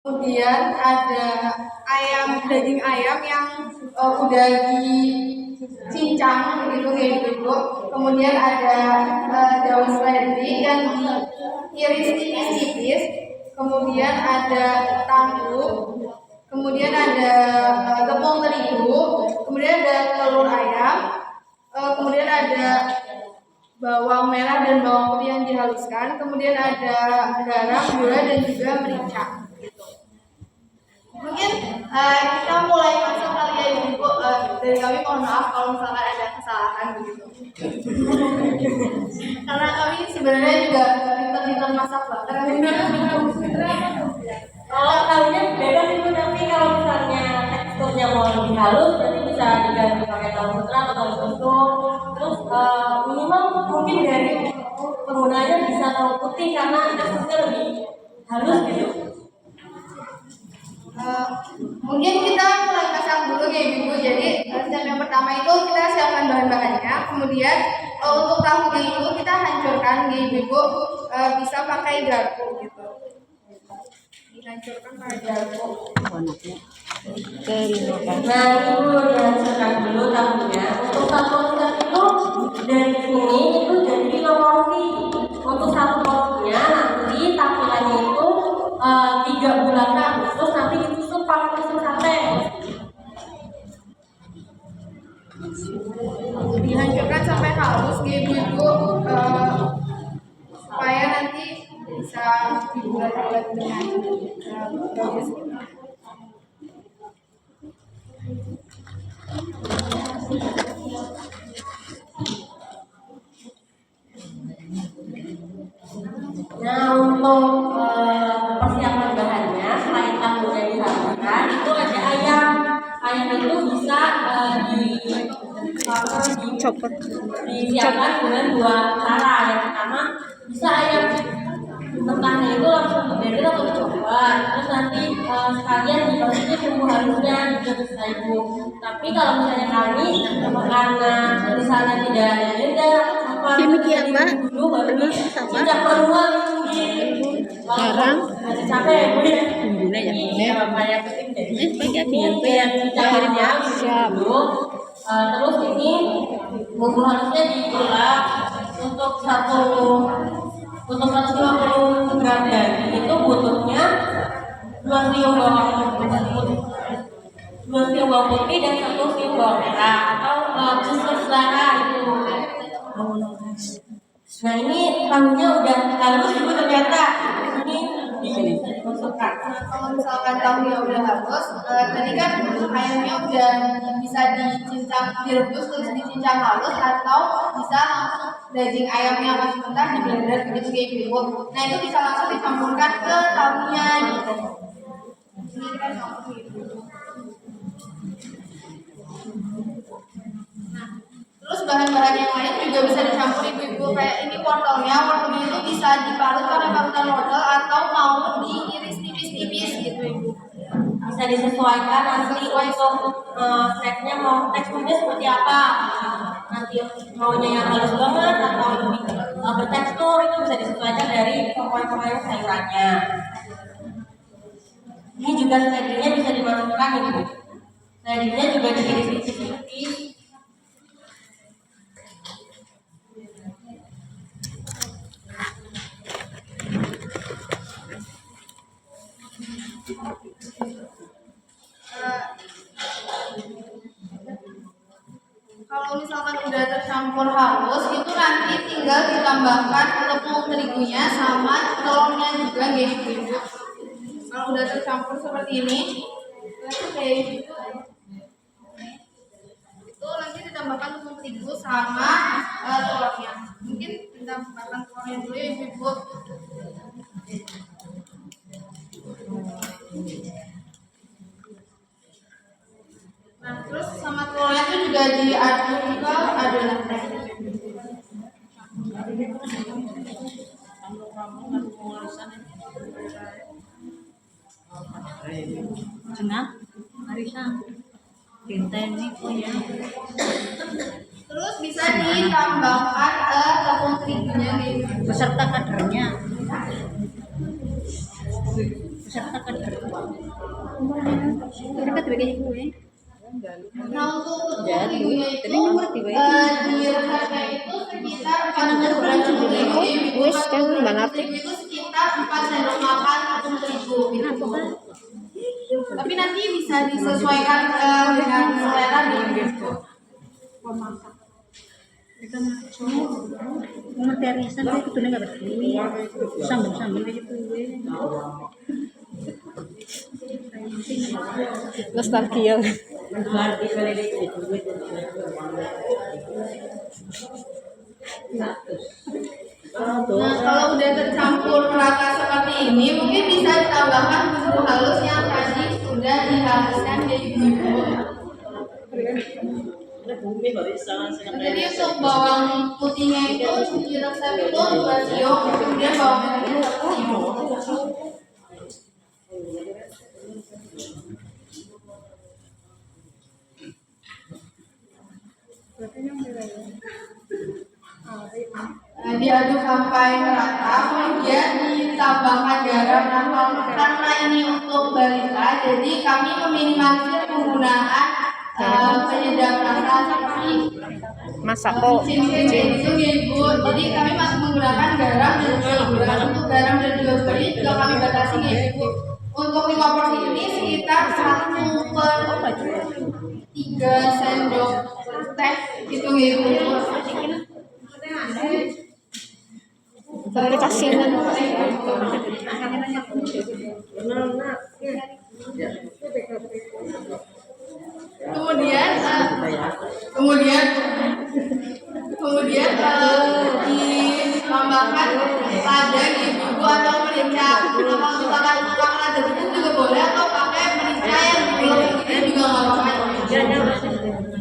Kemudian ada daging ayam yang udah dicincang gitu kayak gitu. Kemudian ada daun seledri yang diiris tipis-tipis. Kemudian ada tahu. Kemudian ada tepung terigu. Kemudian ada telur ayam. Kemudian ada bawang merah dan bawang putih yang dihaluskan. Kemudian ada garam, gula dan juga merica. Mungkin kita mulai masuk kali ya Ibu. Dari kami mohon maaf kalau misalkan ada kesalahan begitu. Karena kami sebenarnya juga pintar-pintar masak butter. Kalau tahunya bebas itu, tapi kalau misalnya teksturnya mau lebih halus berarti bisa diganti pakai tahu sutra atau tahu susu. Terus minimal mungkin dari penggunanya bisa tahu putih karena teksturnya lebih halus gitu. Mungkin kita mulai masak dulu ya Ibu. Jadi step yang pertama itu kita siapkan bahan-bahannya. Kemudian untuk tahunya itu kita hancurkan ya Ibu. Bisa pakai garpu gitu. Dihancurkan pakai garpu. Nah, Ibu dihancurkan dulu tahunya. Untuk satu step itu dari sini itu jadi 5 porsi. Untuk satu porsinya nanti tampilannya itu 3 bulanan, terus nanti ditusuk pakai tusuk sate. Dihancurkan sampai halus gitu Ibu, supaya nanti bisa dibuat dengan bagus. Nah, untuk persiapan bahannya selain tahunya dihaluskan itu ada ayam. Ayam itu bisa disiapkan dengan 2 cara. Yang pertama bisa ayam mentahnya itu langsung diberi atau dicoba. Terus nanti sekalian dimasukin bumbu halusnya juga bisa Ibu. Tapi kalau misalnya kami karena misalnya tidak ada jeda demikian Mbak, dulu baru tidak manual sekarang capek Bu ya. bumbunya ya Kayak penting jadi yang akhirin ya. Siap. Terus ini bumbu halusnya diulek untuk 150 gram daging itu butuhnya 2 siung bawang putih dan 1 siung bawang merah atau selera itu. Nah ini tahunya udah halus Ibu ternyata. Ini dimasukkan. Kalau misalkan tahunya udah halus, tadi kan ayamnya udah bisa dicincang, direbus terus dicincang halus, atau bisa langsung daging ayamnya masih mentah di blender begitu kayak Ibu. Nah itu bisa langsung dicampurkan ke tahunya gitu. Ini kita campur gitu. Terus bahan-bahan yang lain juga bisa dicampur Ibu. Kayak ini wortelnya itu bisa diparut pakai parutan wortel atau mau diiris tipis-tipis gitu Ibu. Bisa disesuaikan nanti untuk snacknya mau teksturnya seperti apa. Nanti maunya yang halus banget atau lebih bertekstur itu bisa disesuaikan dari pokok-pokok sayurannya. Ini juga seledrinya bisa dimasukkan Ibu. Seledrinya juga diiris tipis-tipis. Kalau misalkan udah tercampur halus, itu nanti tinggal ditambahkan tepung terigunya sama telurnya juga gitu Ibu. Kalau udah tercampur seperti ini, itu kayak gitu. Itu nanti ditambahkan tepung terigu sama telurnya. Mungkin ditambahkan telurnya dulu ya Ibu. Nah, terus sama telurnya itu juga diaduk ke adonan. Tengah, Marisa, ini punya. Terus bisa ditambahkan tepung terigunya gitu. Beserta kadernya. Beserta kader. Mereka tuh kayak gue. Nah untuk Jadi, ibunya itu tadi ngerti gue. dirasanya itu sekitar 40 Wis kan banget. itu sekitar 4 sendok makan untuk terigu gitu. Tapi nanti bisa disesuaikan dengan selera nih gitu. Ngerti arisan tuh kudu nggak berarti. Sambung gitu gue. Nostalgia. Nah kalau udah tercampur rata seperti ini mungkin bisa ditambahkan bumbu halus yang tadi sudah dihaluskan di ibu. Jadi untuk bawang putihnya itu diresep itu dua siung, kemudian bawang merahnya satu siung. Diaduk sampai merata, kemudian ditambahkan garam. Nah, karena ini untuk balita, jadi kami meminimalisir penggunaan penyedap rasa seperti Masako. itu ibu. Jadi kami masih menggunakan garam dan juga gula. Untuk garam dan juga gula ini juga kami batasi ibu. Untuk 5 porsi ini sekitar 1/3 sendok teh gitu ibu. Tapi kasihan. Kemudian ditambahkan lada ibu atau merica. Kalau misalkan lada itu juga boleh atau pakai merica yang diulek itu juga nggak apa-apa.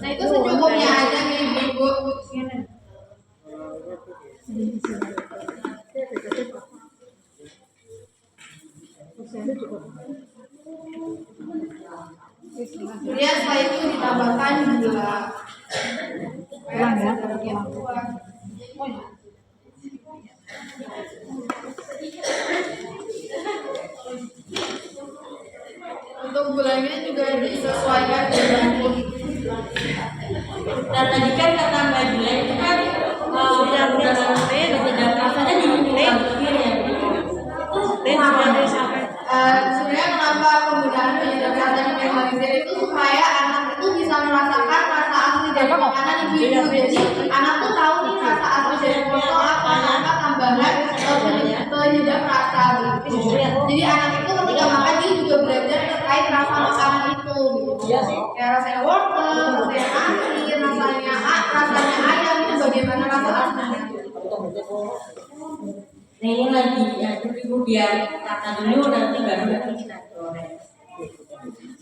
Nah itu secukupnya aja nih ibu. Kemudian setelah itu ditambahkan gula. Kurang ya. Untuk gulanya juga disesuaikan dengan Dan tadi kan kata Mbak Jula itu kan tidak rasanya di ya. sebenarnya kenapa penggunaan penyedap rasa di minimalisir itu supaya anak itu bisa merasakan rasa asli dari makanan ibu. Jadi anak tuh tahu nih rasa asli dari wortel apa tanpa tambahan penyedap rasa gitu. Jadi anak itu ketika makan dia juga belajar terkait rasa makanan itu gitu. Ya rasanya wortel, rasanya asin, rasanya ayam itu bagaimana rasa aslinya. Nah ini lagi ya, ibu biar kata dulu nanti baru kita goreng.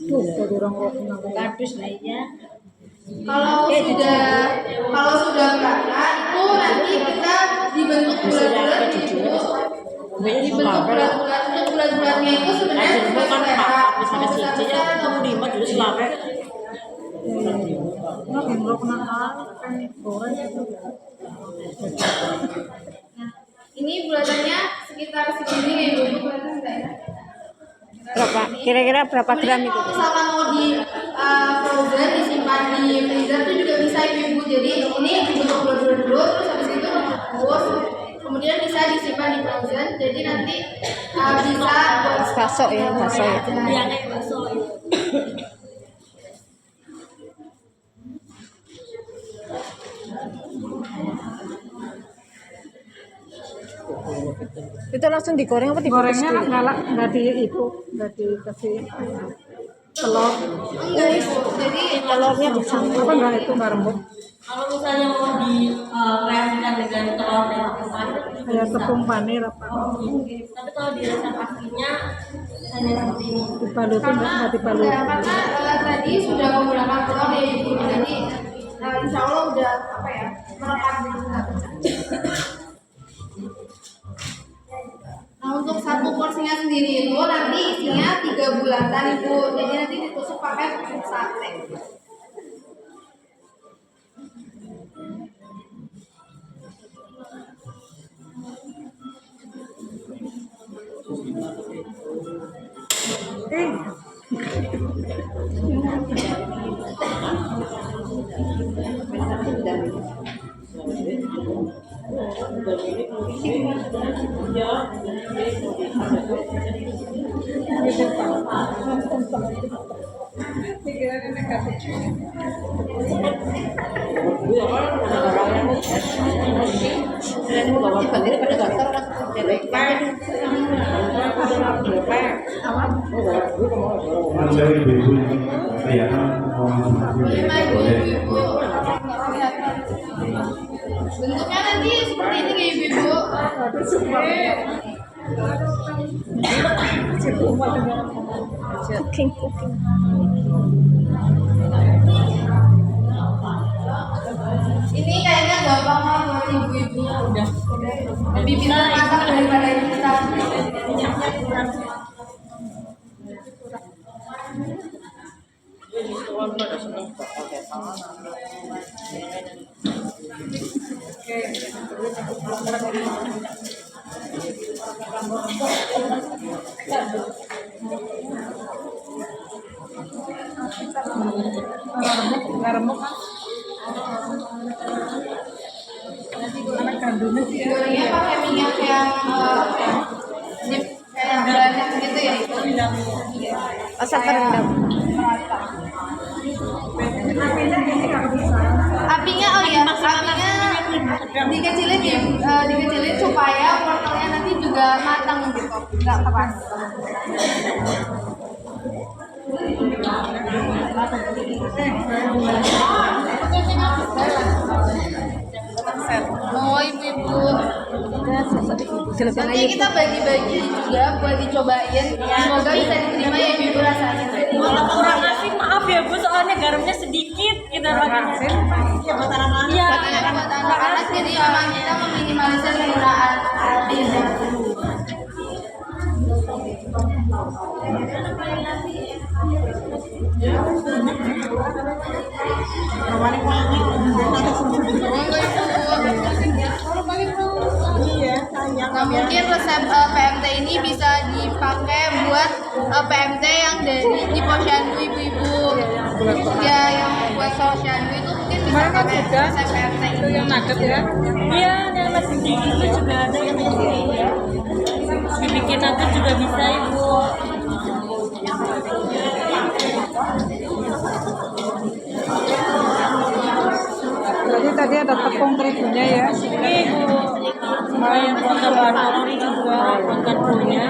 Tuh, jadi rongkok kardus lah ya. Kalau sudah merata itu nanti kita dibentuk bulat-bulat gitu. Dibentuk bulat-bulat. Untuk bulat-bulatnya itu sebenarnya sesuai selera. Mau besar-besar atau lima dulu selama. Nah, belum pernah goreng itu. ini bulatannya sekitar segini ya ibu. Bulatan enggak ya? Berapa? Kira-kira berapa gram itu? Kalau misalkan mau di frozen disimpan di freezer itu juga bisa ibu. Jadi ini dibentuk bulat-bulat dulu, terus habis itu dikukus, kemudian bisa disimpan di frozen. Jadi nanti bisa buat Bakso ya, bakso ya. Iya kayak bakso. Itu langsung digoreng apa dikukus dulu? Nggak dikasih telur. enggak ibu. Jadi Telurnya dicampur. Apa nggak itu nggak rembuk? Kalau misalnya mau kreasikan dengan telur dan tepung panir Kayak tepung panir apa? tapi kalau di resep aslinya hanya seperti ini. Dibalutin nggak dibalutin? karena tadi sudah menggunakan telur ya ibu. Jadi insya Allah udah apa ya melekat di sana. Nah untuk satu porsinya sendiri itu nanti isinya 3 bulatan ibu. Jadi nanti ditusuk pakai tusuk sate. Ada ibu-ibu kelihatan Lima ibu-ibu. Bentuknya nanti seperti ini kayak ibu-ibu. Cooking, cooking. Ini kayaknya gampang banget buat ibu-ibu. Lebih pintar masak daripada kita. Nggak remuk kan? Anak kandungnya sih ya. Gorengnya pakai minyak yang dip kayak banyak gitu ya. Asal terendam. Apinya oh iya, apinya dikecilin supaya wortelnya nanti juga matang gitu, nggak keras. Oh ibu-ibu, nanti kita bagi-bagi juga buat dicobain. Semoga bisa diterima ya ibu rasanya. Kalau kurang asin maaf ya Bu, soalnya garamnya sedikit kita pakai. Ya buat anak-anak. Iya. Buat anak-anak jadi memang kita meminimalisir penggunaan air. Nah, mungkin resep PMT ini bisa dipakai buat PMT yang dari di posyandu ibu-ibu. Ya, yang buat posyandu itu mungkin bisa pakai resep PMT Itu ini. yang nugget ya. Iya, yang masih sedikit itu juga ada yang dibikin nugget juga bisa Ibu. Jadi tadi ada tepung terigunya ya. Ini Ibu, yang buat tambahan kalori juga buat karbonya.